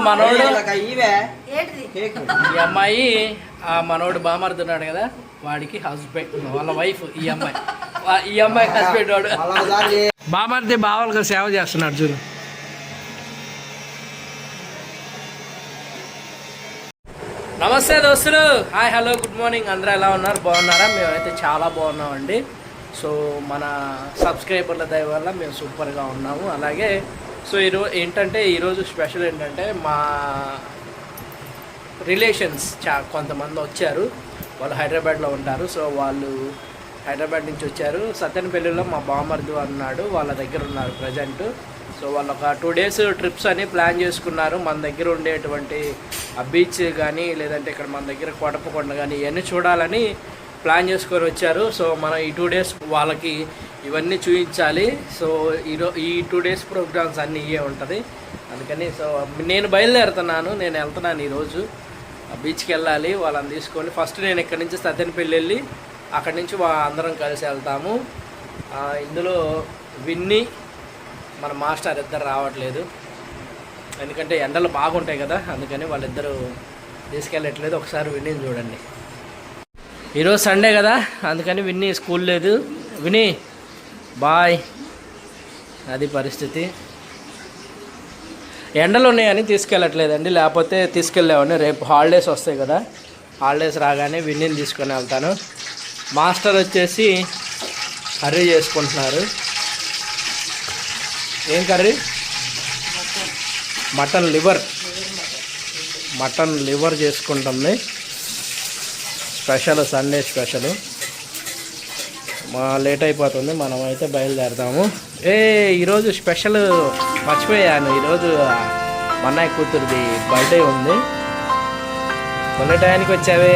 మనోడు ఈ అమ్మాయి మనోడు బామర్దున్నాడు కదా, వాడికి హస్బెండ్, వాళ్ళ వైఫ్ ఈ అమ్మాయి హస్బెండ్ వాడు. బామర్ది బావలకు సేవ చేస్తున్నాడు చూడు. నమస్తే దోస్తులు, హాయ్ హలో గుడ్ మార్నింగ్. అందరూ ఎలా ఉన్నారు? బాగున్నారా? మేమైతే చాలా బాగున్నామండి. సో మన సబ్స్క్రైబర్ల దయ వల్ల మేము సూపర్గా ఉన్నాము. అలాగే సో ఈరోజు స్పెషల్ ఏంటంటే మా రిలేషన్స్ కొంతమంది వచ్చారు. వాళ్ళు హైదరాబాద్లో ఉంటారు. సో వాళ్ళు హైదరాబాద్ నుంచి వచ్చారు. సత్తెనపల్లిలో మా బామర్దు అన్నాడు, వాళ్ళ దగ్గర ఉన్నారు ప్రజెంట్. సో వాళ్ళు ఒక 2 days ట్రిప్స్ అని ప్లాన్ చేసుకున్నారు. మన దగ్గర ఉండేటువంటి ఆ బీచ్ కానీ, లేదంటే ఇక్కడ మన దగ్గర కోటప్పకొండ కానీ ఇవన్నీ చూడాలని ప్లాన్ చేసుకొని వచ్చారు. సో మనం ఈ 2 days వాళ్ళకి ఇవన్నీ చూపించాలి. సో ఈ 2 days ప్రోగ్రామ్స్ అన్నీ ఇవే ఉంటుంది. అందుకని సో నేను బయలుదేరుతున్నాను. నేను వెళ్తున్నాను ఈరోజు బీచ్కి వెళ్ళాలి. వాళ్ళని తీసుకొని ఫస్ట్ నేను ఇక్కడి నుంచి సత్తెనపల్లి వెళ్ళి అక్కడి నుంచి అందరం కలిసి వెళ్తాము. ఇందులో విన్ని మన మాస్టర్ ఇద్దరు రావట్లేదు, ఎందుకంటే ఎండలు బాగుంటాయి కదా, అందుకని వాళ్ళిద్దరూ తీసుకెళ్ళట్లేదు. ఒకసారి విన్నీని చూడండి. ఈరోజు సండే కదా, అందుకని విన్నీ స్కూల్ లేదు. వినీ బాయ్. అది పరిస్థితి. ఎండలు ఉన్నాయని తీసుకెళ్ళట్లేదండి, లేకపోతే తీసుకెళ్ళేవాడిని. రేపు హాలిడేస్ వస్తాయి కదా, హాలిడేస్ రాగానే విన్నీని తీసుకొని వెళ్తాను. మాస్టర్ వచ్చేసి కర్రీ చేసుకుంటున్నారు. ఏం కర్రీ? మటన్ లివర్ చేసుకుంటుంది. Special, Sunday special. లేట్ అయిపోతుంది, మనం అయితే బయలుదేరుతాము. ఈరోజు స్పెషల్ మర్చిపోయాను. ఈరోజు మా అన్నయ్య కూతురిది బర్త్డే ఉంది. మొన్న టైంకి వచ్చావే.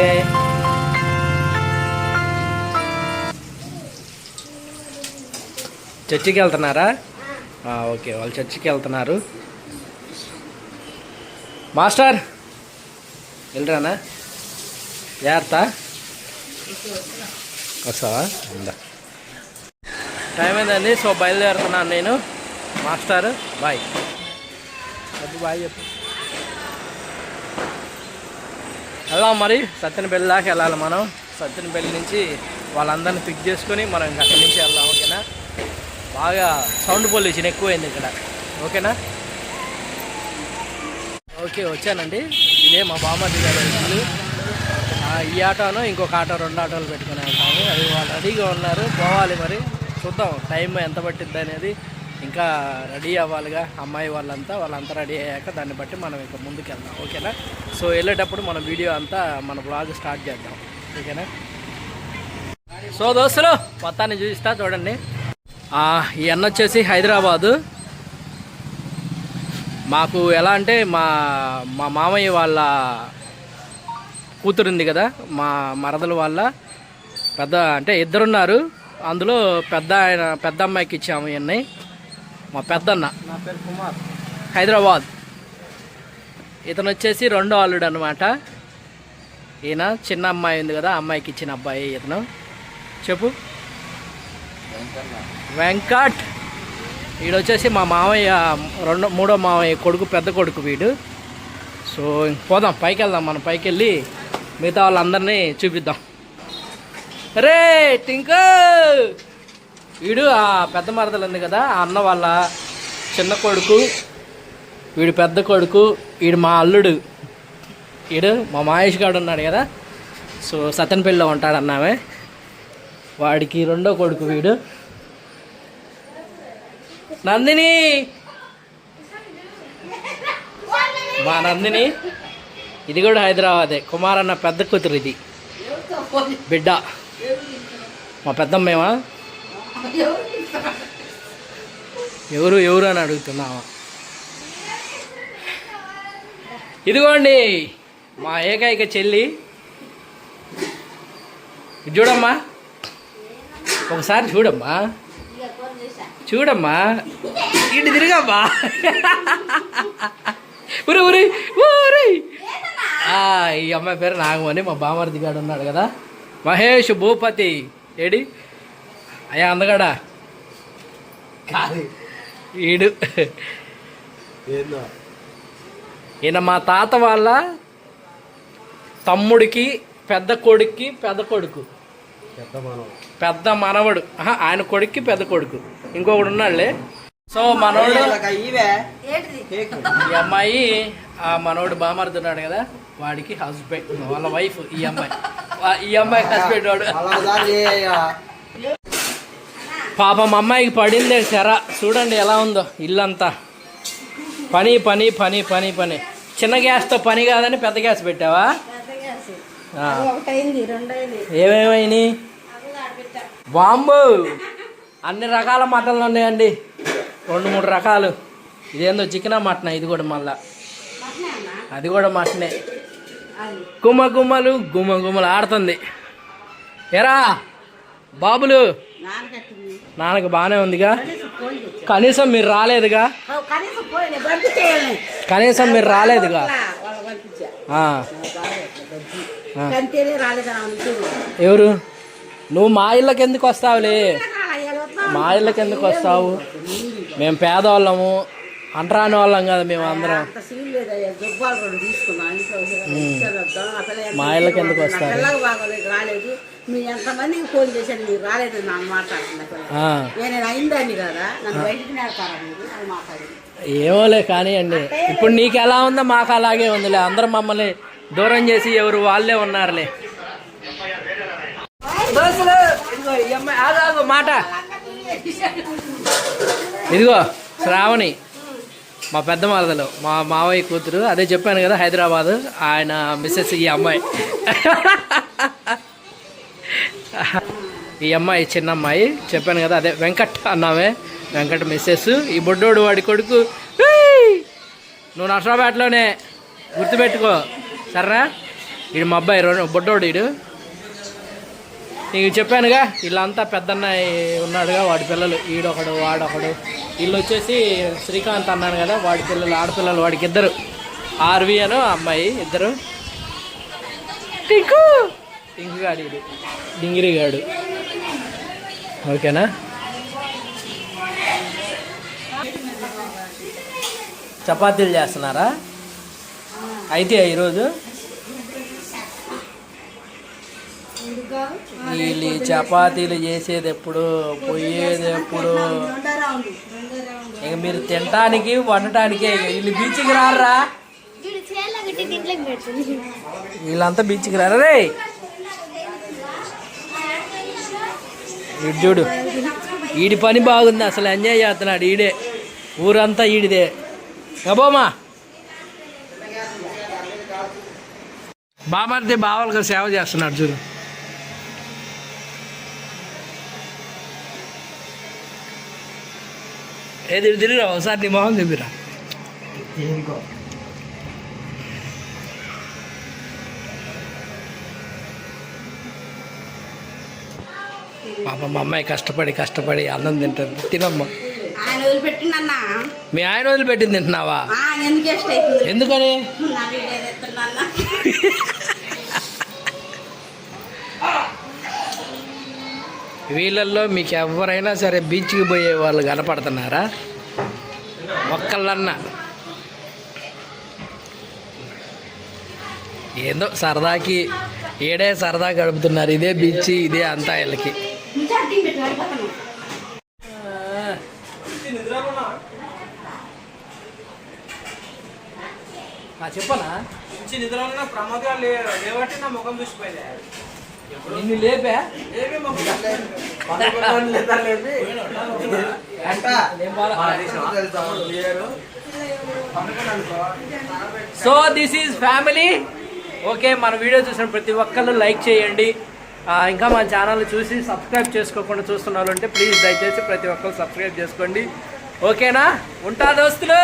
చర్చికి వెళ్తున్నారా? ఓకే, వాళ్ళు చర్చికి వెళ్తున్నారు. మాస్టర్ వెళ్ళరానా? జాగ్రత్త. వస్తావా? ఉందా, టైం అయిందండి. సో బయలుదేరుతున్నాను నేను. Master bye. బాయ్ చెప్పు. వెళ్దాం మరి. సత్తెనపల్లి దాకా వెళ్ళాలి మనం. సత్తెనపల్లి నుంచి వాళ్ళందరినీ పిక్ చేసుకొని మనం ఇంకా అక్కడి నుంచి వెళ్దాం. ఓకేనా? బాగా సౌండ్ పొల్యూషన్ ఎక్కువైంది ఇక్కడ. ఓకేనా? ఓకే, వచ్చానండి. ఇదే మా బామ్మర్ది గారు ఇల్లు. ఈ ఆటోను ఇంకొక ఆటో, 2 ఆటోలు పెట్టుకుని వెళ్తాము. అది వాళ్ళు రెడీగా ఉన్నారు, పోవాలి. మరి చూద్దాం టైం ఎంత పట్టిద్ది అనేది. ఇంకా రెడీ అవ్వాలిగా అమ్మాయి వాళ్ళంతా రెడీ అయ్యాక దాన్ని బట్టి మనం ఇంకా ముందుకు వెళ్దాం. ఓకేనా? సో వెళ్ళేటప్పుడు మన వీడియో అంతా మన బ్లాగ్ స్టార్ట్ చేద్దాం. ఓకేనా? సో దోస్తులు మొత్తాన్ని చూపిస్తా చూడండి. ఈ అన్న వచ్చేసి హైదరాబాదు. మాకు ఎలా అంటే మా మామయ్య వాళ్ళ కూతురుంది కదా, మా మరదలు వాళ్ళ అంటే ఇద్దరున్నారు. అందులో పెద్ద అమ్మాయికి ఇచ్చాము ఇవన్నీ. మా పెద్దన్న, నా పేరు కుమార్, హైదరాబాద్. ఇతను వచ్చేసి 2వ అల్లుడు అనమాట. ఈయన చిన్న అమ్మాయి ఉంది కదా, అమ్మాయికి ఇచ్చిన అబ్బాయి ఇతను. చెప్పు. వెంకట్. వీడొచ్చేసి మా మామయ్య 3వ మామయ్య కొడుకు, పెద్ద కొడుకు వీడు. సో పోదాం, పైకి వెళ్దాం. మనం పైకి వెళ్ళి మిగతా వాళ్ళందరినీ చూపిద్దాం. రే టింకు, వీడు ఆ పెద్ద మరదలు ఉంది కదా, ఆ అన్న వాళ్ళ చిన్న కొడుకు, వీడు పెద్ద కొడుకు, వీడు మా అల్లుడు. వీడు మా మహేష్ గారు ఉన్నాడు కదా, సో సత్తెనపల్లిలో ఉంటాడన్నామే. వాడికి 2వ కొడుకు వీడు. నందిని, మా నందిని. ఇది కూడా హైదరాబాదే. కుమార్ అన్న పెద్ద కూతురు, ఇది బిడ్డ. మా పెద్దమ్మేమా? ఎవరు అని అడుగుతున్నావా? ఇదిగోండి మా ఏకైక చెల్లి. చూడమ్మా, ఒకసారి చూడమ్మా, ఇటు తిరిగమ్మా. ఊరి ఈ అమ్మాయి పేరు నాగమణి. మా బామర్ది గాడు ఉన్నాడు కదా, మహేష్ భూపతి. ఏడి అయ్యా అందగాడా? ఈడు ఈయన మా తాత వాళ్ళ తమ్ముడికి పెద్ద కొడుక్కి పెద్ద మనవడు ఆయన కొడుక్కి పెద్ద కొడుకు ఇంకొకడు ఉన్నాడులే. సో మనోడు ఈ అమ్మాయి ఆ మనోడు బామర్దున్నాడు కదా వాడికి హస్బెండ్, వాళ్ళ వైఫ్ ఈ అమ్మాయి హస్బెండ్ వాడు. పాపం అమ్మాయికి పడిందే చెర. చూడండి ఎలా ఉందో ఇల్లంతా. పని పని పని పని పని. చిన్న గ్యాస్తో పని కాదని పెద్ద గ్యాస్ పెట్టావా? ఏమేమైనాయి? బాంబు అన్ని రకాల మటన్లు ఉన్నాయండి, 2-3 రకాలు. ఇదేందో చికెనా మటనా? ఇది కూడా మళ్ళా అది కూడా మటనే. గుమ్మ గుమ్మలు ఆడుతుంది. ఎరా బాబులు, నాన్నకి బాగానే ఉందిగా. కనీసం మీరు రాలేదుగా. ఎవరు నువ్వు? మా ఇళ్ళకి ఎందుకు వస్తావులే? మా ఇళ్ళకి ఎందుకు వస్తావు? మేము పేదవాళ్ళము, అంటరాని వాళ్ళం కదా మేము అందరం. మా ఇళ్ళకి ఎందుకు వస్తారు? ఏమోలే కానివ్వండి. ఇప్పుడు నీకు ఎలా ఉందో మాకు అలాగే ఉందిలే. అందరం మమ్మల్ని దూరం చేసి ఎవరు వాళ్ళే ఉన్నారులే. మాట ఇదిగో శ్రావణి మా పెద్ద మరదలు, మా మావయ్య కూతురు. అదే చెప్పాను కదా హైదరాబాద్, ఆయన మిస్సెస్ ఈ అమ్మాయి. ఈ అమ్మాయి చిన్న అమ్మాయి చెప్పాను కదా, అదే వెంకట్ అన్నామే, వెంకట్ మిస్సెస్. ఈ బొడ్డోడు వాడి కొడుకు. నువ్వు నర్సరాబాద్లోనే గుర్తుపెట్టుకో సరేనా? వీడు మా అబ్బాయి బొడ్డోడు. వీడు నీకు చెప్పానుగా వీళ్ళంతా పెద్దన్నయ్య ఉన్నాడుగా, వాడి పిల్లలు. ఈడొకడు వాడొకడు. వీళ్ళు వచ్చేసి శ్రీకాంత్ అన్నాను కదా, వాడి పిల్లలు ఆడపిల్లలు. వాడికి 2 ఆర్వి అను అమ్మాయి 2. టింకు గాడు, ఇది డింగిరి గాడు. ఓకేనా? చపాతీలు చేస్తున్నారా అయితే ఈరోజు? వీళ్ళు చపాతీలు చేసేది ఎప్పుడు, పోయేది ఎప్పుడు? ఇక మీరు తినటానికి వండటానికే. వీళ్ళు బీచ్కి రారా? వీళ్ళంతా బీచ్కి రారా రే? చూడు ఈడి పని బాగుంది, అసలు ఎంజాయ్ చేస్తున్నాడు ఈడే. ఊరంతా ఈడిదే. కబోమా బామర్ది బావలకు సేవ చేస్తున్నాడు చూడు. ఏది తిరిగిరా ఒకసారి నీ మొహం చెప్పిరా. పాప మా అమ్మాయి కష్టపడి అన్నం తింటుంది. తినమ్మా. మీ ఆయన వదిలిపెట్టింది తింటున్నావా? ఎందుకని? వీళ్ళల్లో మీకు ఎవరైనా సరే బీచ్కి పోయే వాళ్ళు కనపడుతున్నారా? ఒక్కళ్ళన్నా ఏందో సరదాకి ఏడే సరదా గడుపుతున్నారు. ఇదే బీచ్, ఇదే అంతా వీళ్ళకి. చెప్పనా? నిద్ర ప్రమాదాలు లేవట్టి నా ముఖం చూసిపోయింది. నిన్ను లేపా? So this is family. Okay, మన వీడియో చూసిన ప్రతి ఒక్కళ్ళు లైక్ చేయండి. ఇంకా మన ఛానల్ చూసి సబ్స్క్రైబ్ చేసుకోకుండా చూస్తున్న వాళ్ళు ఉంటే ప్లీజ్ దయచేసి ప్రతి ఒక్కరు సబ్స్క్రైబ్ చేసుకోండి. ఓకేనా? ఉంటా దోస్తులు.